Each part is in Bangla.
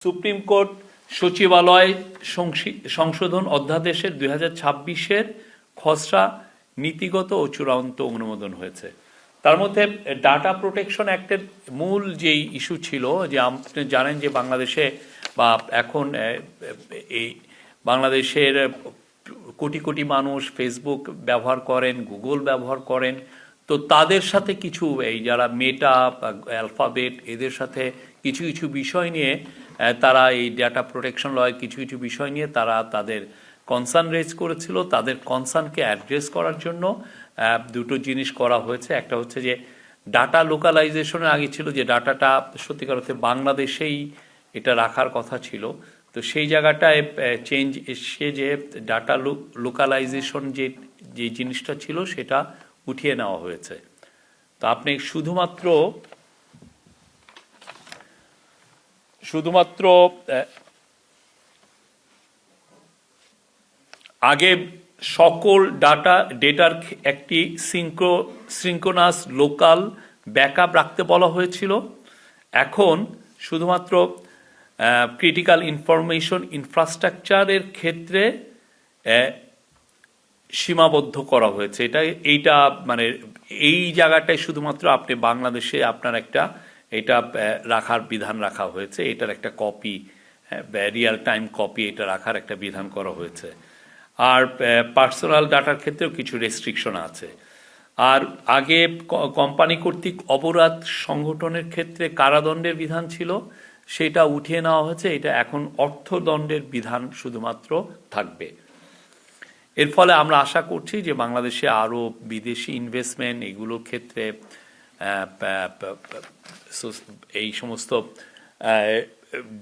সুপ্রিম কোর্ট সচিবালয় সংশোধন অধ্যাদেশের 2026-এর খসড়া নীতিগত ও চূড়ান্ত অনুমোদন হয়েছে। তার মধ্যে ডাটা প্রোটেকশন অ্যাক্টের মূল যেই ইস্যু ছিল, যে আপনি জানেন যে বাংলাদেশে বা এখন এই বাংলাদেশের কোটি কোটি মানুষ ফেসবুক ব্যবহার করেন, গুগল ব্যবহার করেন, তো তাদের সাথে কিছু এই যারা মেটা, অ্যালফাবেট, এদের সাথে কিছু কিছু বিষয় নিয়ে তারা এই ডাটা প্রোটেকশন লয়ের কিছু কিছু বিষয় নিয়ে তারা তাদের কনসার্ন রেজ করেছিল। তাদের কনসার্নকে অ্যাড্রেস করার জন্য দুটো জিনিস করা হয়েছে। একটা হচ্ছে যে ডাটা লোকালাইজেশনের আগে ছিল যে ডাটাটা সত্যিকার অর্থে বাংলাদেশেই এটা রাখার কথা ছিল, তো সেই জায়গাটায় চেঞ্জ এসে যে ডাটা লোকালাইজেশন যে জিনিসটা ছিল সেটা উঠিয়ে নেওয়া হয়েছে। তো আপনি শুধুমাত্র আগে সকল ডেটার একটি সিঙ্ক্রোনাস লোকাল ব্যাকআপ রাখতে বলা হয়েছিল। এখন শুধুমাত্র ক্রিটিক্যাল ইনফরমেশন ইনফ্রাস্ট্রাকচারের ক্ষেত্রে সীমাবদ্ধ করা হয়েছে। এইটা মানে এই জায়গাটায় শুধুমাত্র আপনি বাংলাদেশে আপনার একটা এটা রাখার বিধান রাখা হয়েছে, এটার একটা কপি, রিয়েল টাইম কপি এটা রাখার একটা বিধান করা হয়েছে। আর পার্সোনাল ডাটার ক্ষেত্রেও কিছু রেস্ট্রিকশন আছে। আর আগে কোম্পানি কর্তৃক অপরাধ সংগঠনের ক্ষেত্রে কারাদণ্ডের বিধান ছিল, সেটা উঠিয়ে নেওয়া হয়েছে। এটা এখন অর্থদণ্ডের বিধান শুধুমাত্র থাকবে। এর ফলে আমরা আশা করছি যে বাংলাদেশে আরও বিদেশি ইনভেস্টমেন্ট এগুলোর ক্ষেত্রে এই সমস্ত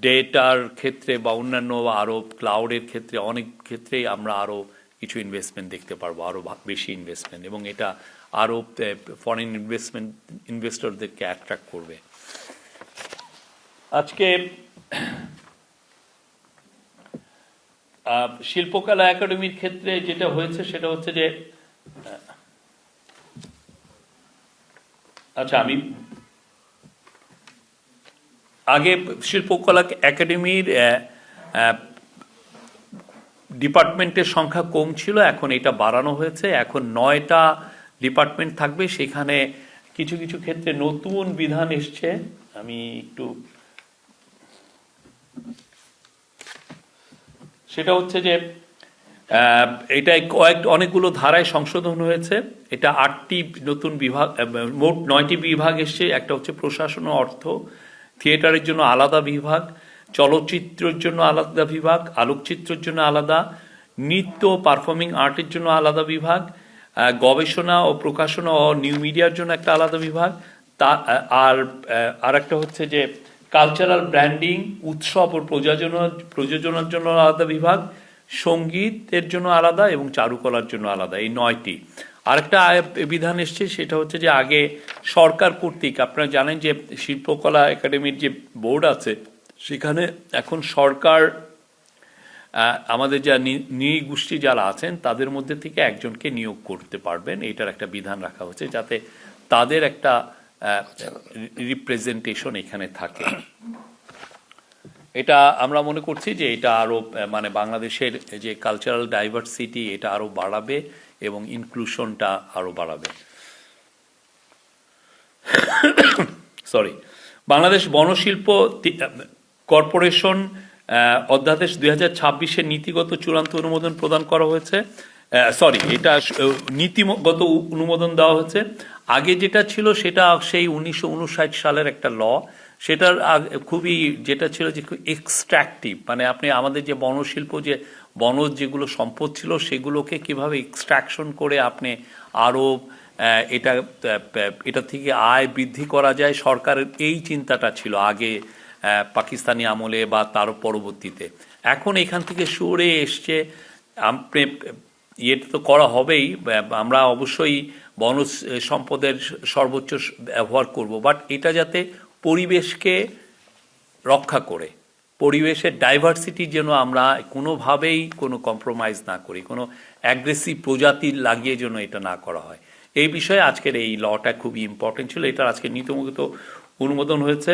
ডেটার ক্ষেত্রে বা অন্যান্য আরও ক্লাউডের ক্ষেত্রে অনেক ক্ষেত্রেই আমরা আরও কিছু ইনভেস্টমেন্ট দেখতে পারবো, আরও বেশি ইনভেস্টমেন্ট, এবং এটা আরও ফরেন ইনভেস্টরদেরকে অ্যাট্রাক্ট করবে। আজকে শিল্পকলা একাডেমির ক্ষেত্রে যেটা হয়েছে সেটা হচ্ছে যে আমি আগে শিল্পকলা একাডেমির ডিপার্টমেন্টের সংখ্যা কম ছিল, এখন এটা বাড়ানো হয়েছে। এখন 9টা ডিপার্টমেন্ট থাকবে। সেখানে কিছু কিছু ক্ষেত্রে নতুন বিধান এসছে। আমি একটু সেটা হচ্ছে যে এটাই অনেকগুলো ধারায় সংশোধন হয়েছে। এটা 8টি নতুন বিভাগ, মোট 9টি বিভাগ এসছে। একটা হচ্ছে প্রশাসন ও অর্থ, থিয়েটারের জন্য আলাদা বিভাগ, চলচ্চিত্রের জন্য আলাদা বিভাগ, আলোকচিত্রের জন্য আলাদা, নৃত্য পারফর্মিং আর্টের জন্য আলাদা বিভাগ, গবেষণা ও প্রকাশনা ও নিউ মিডিয়ার জন্য একটা আলাদা বিভাগ, আর একটা হচ্ছে যে কালচারাল ব্র্যান্ডিং, উৎসব ও প্রযোজনার জন্য আলাদা বিভাগ, সঙ্গীতের জন্য আলাদা এবং চারুকলার জন্য আলাদা। এই 9টি। আরেকটা বিধান এসছে, সেটা হচ্ছে যে আগে সরকার কর্তৃক, আপনারা জানেন যে শিল্পকলা একাডেমির যে বোর্ড আছে সেখানে এখন সরকার আমাদের যা নৃগোষ্ঠী যারা আছেন তাদের মধ্যে থেকে একজনকে নিয়োগ করতে পারবেন। এটার একটা বিধান রাখা হচ্ছে যাতে তাদের একটা রিপ্রেজেন্টেশন এখানে থাকে। এটা আমরা মনে করছি যে এটা আরো মানে বাংলাদেশের যে কালচারাল ডাইভার্সিটি এটা আরো বাড়াবে এবং ইনক্লুশনটা আরো বাড়াবে। বাংলাদেশ বনশিল্প কর্পোরেশন অধ্যাদেশ 2026-এর নীতিগত চূড়ান্ত অনুমোদন প্রদান করা হয়েছে। এটা নীতিগত অনুমোদন দেওয়া হয়েছে। আগে যেটা ছিল সেটা সেই 1959 সালের একটা ল, সেটার খুবই যেটা ছিল যে এক্সট্রাকটিভ, মানে আপনি আমাদের যে বনশিল্প যে বনজ যেগুলো সম্পদ ছিল সেগুলোকে কিভাবে এক্সট্রাকশন করে আপনি আরও এটা থেকে আয় বৃদ্ধি করা যায়, সরকারের এই চিন্তাটা ছিল আগে পাকিস্তানি আমলে বা তারও পরবর্তীতে। এখন এখান থেকে সরে এসছে, আপনি এটা তো করা হবেই, আমরা অবশ্যই বনজ সম্পদের সর্বোচ্চ ব্যবহার করব, বাট এটা যাতে পরিবেশকে রক্ষা করে, পরিবেশের ডাইভার্সিটির জন্য আমরা কোনোভাবেই কোনো কম্প্রোমাইজ না করি, কোনো অ্যাগ্রেসিভ প্রজাতির লাগিয়ে যেন এটা না করা হয়। এই বিষয়ে আজকের এই লটা খুবই ইম্পর্টেন্ট ছিল। এটার আজকে নীতিগত অনুমোদন হয়েছে।